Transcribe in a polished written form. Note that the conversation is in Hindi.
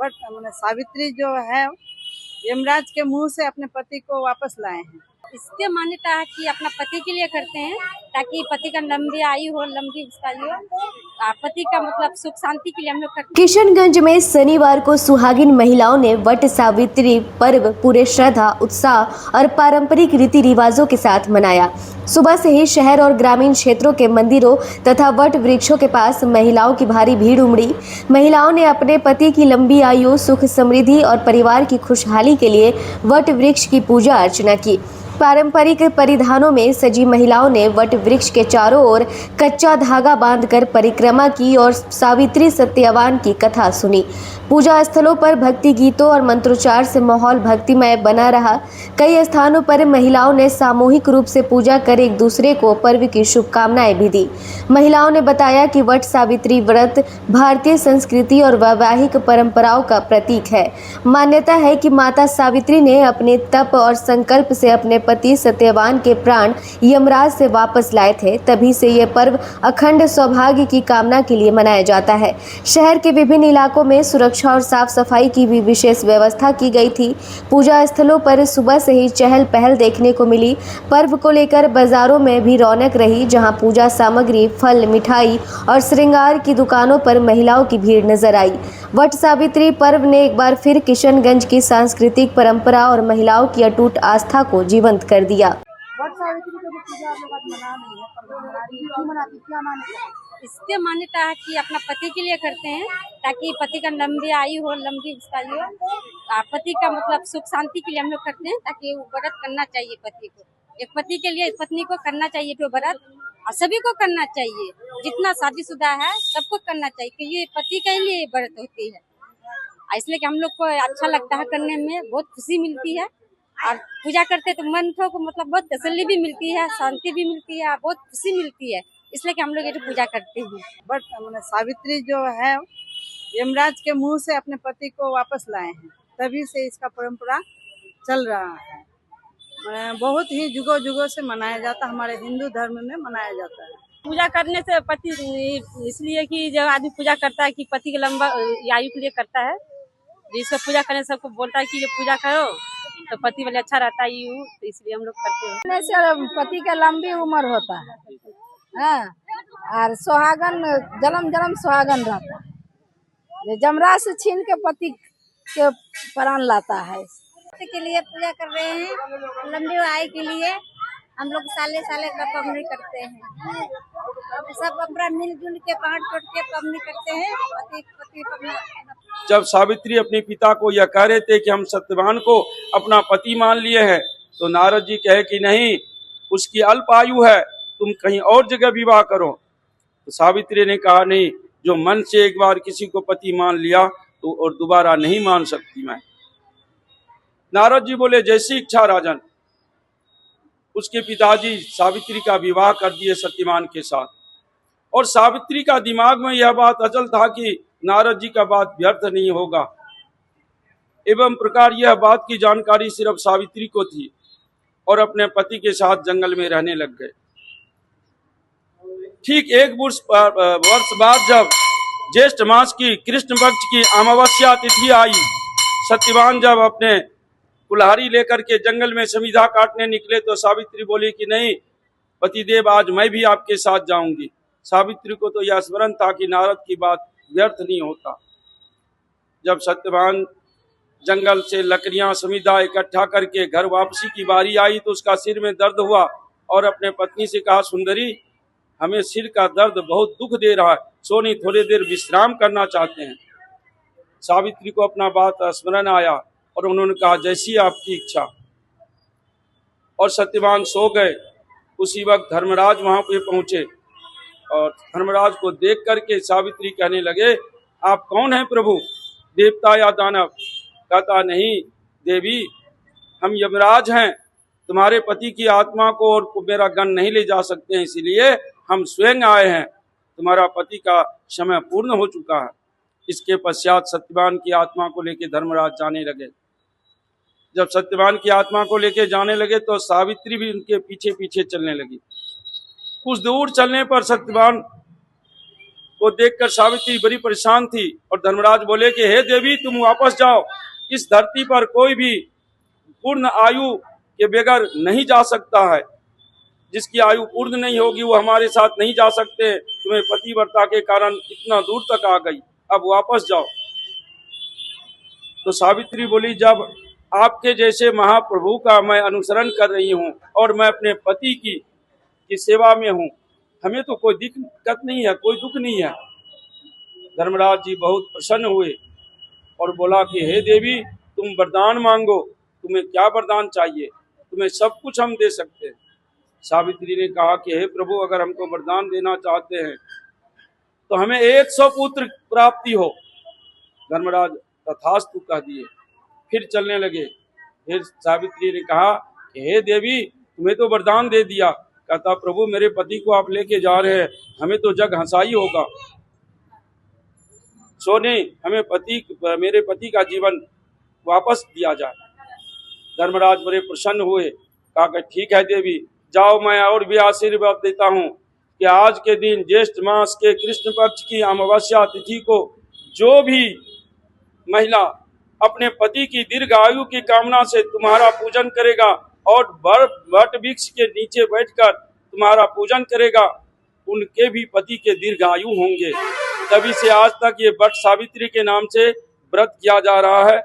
बट मैंने सावित्री जो है यमराज के मुंह से अपने पति को वापस लाए हैं। इसके मान्यता है कि अपना पति के लिए करते हैं ताकि पति का लंबी आयु हो, लंबी उसका ये पति का मतलब सुख शांति के लिए हम लोग करते हैं। किशनगंज में शनिवार को सुहागिन महिलाओं ने वट सावित्री पर्व पूरे श्रद्धा, उत्साह और पारंपरिक रीति रिवाजों के साथ मनाया। सुबह से ही शहर और ग्रामीण क्षेत्रों के मंदिरों तथा वट वृक्षों के पास महिलाओं की भारी भीड़ उमड़ी। महिलाओं ने अपने पति की लंबी आयु, सुख समृद्धि और परिवार की खुशहाली के लिए वट वृक्ष की पूजा अर्चना की। पारंपरिक परिधानों में सजी महिलाओं ने वट वृक्ष के चारों ओर कच्चा धागा बांधकर परिक्रमा की और सावित्री सत्यवान की कथा सुनी। पूजा स्थलों पर भक्ति गीतों और मंत्रोच्चार से माहौल भक्तिमय बना रहा। कई स्थानों पर महिलाओं ने सामूहिक रूप से पूजा कर एक दूसरे को पर्व की शुभकामनाएं भी दी। महिलाओं ने बताया कि वट सावित्री व्रत भारतीय संस्कृति और वैवाहिक परंपराओं का प्रतीक है। मान्यता है कि माता सावित्री ने अपने तप और संकल्प से अपने पति सत्यवान के प्राण यमराज से वापस लाए थे। तभी से ये पर्व अखंड सौभाग्य की कामना के लिए मनाया जाता है। शहर के विभिन्न इलाकों में सुरक्षा और साफ सफाई की भी विशेष व्यवस्था की गई थी। पूजा स्थलों पर सुबह से ही चहल पहल देखने को मिली। पर्व को लेकर बाजारों में भी रौनक रही, जहां पूजा सामग्री, फल, मिठाई और श्रृंगार की दुकानों पर महिलाओं की भीड़ नजर आई। वट सावित्री पर्व ने एक बार फिर किशनगंज की सांस्कृतिक परंपरा और महिलाओं की अटूट आस्था को जीवंत कर दिया। वट सावित्री का जो पूजा आप लोग आज मना रही है, पर्व मना रही है, क्यों मनाती है, क्या मान्यता है? इसके मान्यता है कि अपना पति के लिए करते हैं ताकि पति का लंबी आयु हो, लंबी उसका ये पति का मतलब सुख शांति के लिए हम लोग करते हैं ताकि वो व्रत करना चाहिए पति को। एक पति के लिए पत्नी को करना चाहिए तो व्रत, और सभी को करना चाहिए, जितना शादीशुदा है सबको करना चाहिए कि ये पति के लिए व्रत होती है। इसलिए कि हम लोग को अच्छा लगता है करने में, बहुत खुशी मिलती है और पूजा करते तो मन को मतलब बहुत तसल्ली भी मिलती है, शांति भी मिलती है, बहुत खुशी मिलती है। इसलिए कि हम लोग ये तो पूजा करते हैं। बट मैंने सावित्री जो है यमराज के मुंह से अपने पति को वापस लाए हैं, तभी से इसका परंपरा चल रहा है। बहुत ही जुगों जुगों से मनाया जाता है, हमारे हिंदू धर्म में मनाया जाता है। पूजा करने से पति, इसलिए कि जब आदमी पूजा करता है कि पति के लंबा आयु के लिए करता है, जिसको पूजा करने से सबको बोलता है कि ये पूजा करो तो पति वाले अच्छा रहता है, तो इसलिए हम लोग करते हैं। से पति का लंबी उम्र होता है, हाँ, और सुहागन जन्म जन्म सुहागन रहता है। जमराज से छीन के पति के प्राण लाता है। पति के लिए पूजा कर रहे हैं, लंबी आयु के लिए हम लोग साले साले का पबनी करते हैं। सब अपना मिलजुल के पांच टूट के पबनी करते हैं। पति पबनी। जब सावित्री अपने पिता को यह कह रहे थे कि हम सत्यवान को अपना पति मान लिए हैं, तो नारद जी कहे कि नहीं, उसकी अल्प आयु है, तुम कहीं और जगह विवाह करो। तो सावित्री ने कहा नहीं, जो मन से एक बार किसी को पति मान लिया तो और दोबारा नहीं मान सकती मैं। नारद जी बोले जैसी इच्छा राजन। उसके पिताजी सावित्री का विवाह कर दिए सत्यवान के साथ, और सावित्री का दिमाग में यह बात अचल था कि नारद जी का बात व्यर्थ नहीं होगा। एवं प्रकार यह बात की जानकारी सिर्फ सावित्री को थी, और अपने पति के साथ जंगल में रहने लग गए। ठीक एक वर्ष बाद जब ज्येष्ठ मास की कृष्ण पक्ष की अमावस्या तिथि आई, सत्यवान जब अपने कुल्हाड़ी लेकर के जंगल में समिधा काटने निकले तो सावित्री बोली कि नहीं पतिदेव, आज मैं भी आपके साथ जाऊंगी। सावित्री को तो यह स्मरण था कि नारद की बात व्यर्थ नहीं होता। जब सत्यवान जंगल से लकड़ियां समिधा इकट्ठा करके घर वापसी की बारी आई तो उसका सिर में दर्द हुआ, और अपने पत्नी से कहा, सुंदरी, हमें सिर का दर्द बहुत दुख दे रहा है, सोनी थोड़ी देर विश्राम करना चाहते हैं। सावित्री को अपना बात स्मरण आया और उन्होंने कहा, जैसी आपकी इच्छा। और सत्यवान सो गए। उसी वक्त धर्मराज वहां पे पहुंचे, और धर्मराज को देख करके सावित्री कहने लगे, आप कौन हैं प्रभु, देवता या दानव? कहता, नहीं देवी, हम यमराज हैं, तुम्हारे पति की आत्मा को और मेरा गण नहीं ले जा सकते हैं, इसीलिए हम स्वयं आए हैं। तुम्हारा पति का समय पूर्ण हो चुका है। इसके पश्चात सत्यवान की आत्मा को लेकर धर्मराज जाने लगे। जब सत्यवान की आत्मा को लेकर जाने लगे तो सावित्री भी उनके पीछे पीछे चलने लगी। कुछ दूर चलने पर सत्यवान को देखकर सावित्री बड़ी परेशान थी और धर्मराज बोले कि हे देवी, तुम वापस जाओ। इस धरती पर कोई भी पूर्ण आयु के बगैर नहीं जा सकता है। जिसकी आयु पूर्ण नहीं होगी वो हमारे साथ नहीं जा सकते। तुम्हें पतिव्रता के कारण इतना दूर तक आ गई, अब वापस जाओ। तो सावित्री बोली, जब आपके जैसे महाप्रभु का मैं अनुसरण कर रही हूँ और मैं अपने पति की सेवा में हूँ, हमें तो कोई दिक्कत नहीं है, कोई दुख नहीं है। धर्मराज जी बहुत प्रसन्न हुए और बोला कि हे देवी, तुम वरदान मांगो, तुम्हें क्या वरदान चाहिए, तुम्हें सब कुछ हम दे सकते हैं। सावित्री ने कहा कि हे प्रभु, अगर हमको वरदान देना चाहते हैं तो हमें 100 पुत्र प्राप्ति हो। धर्मराज तथास्तु कह दिए, फिर चलने लगे। फिर सावित्री ने कहा कि हे देवी, तुम्हें तो वरदान दे दिया। कहता, प्रभु मेरे पति को आप लेके जा रहे हैं, हमें तो जग हंसाई होगा। सोने हमें मेरे पति का जीवन वापस दिया जाए। धर्मराज बड़े प्रसन्न हुए, कहा कि ठीक है देवी, जाओ, मैं और भी आशीर्वाद देता हूँ कि आज के दिन ज्येष्ठ मास के कृष्ण पक्ष की अमावस्या तिथि को जो भी महिला अपने पति की दीर्घ आयु की कामना से तुम्हारा पूजन करेगा और वट वृक्ष के नीचे बैठकर तुम्हारा पूजन करेगा, उनके भी पति के दीर्घ आयु होंगे। तभी से आज तक ये वट सावित्री के नाम से व्रत किया जा रहा है।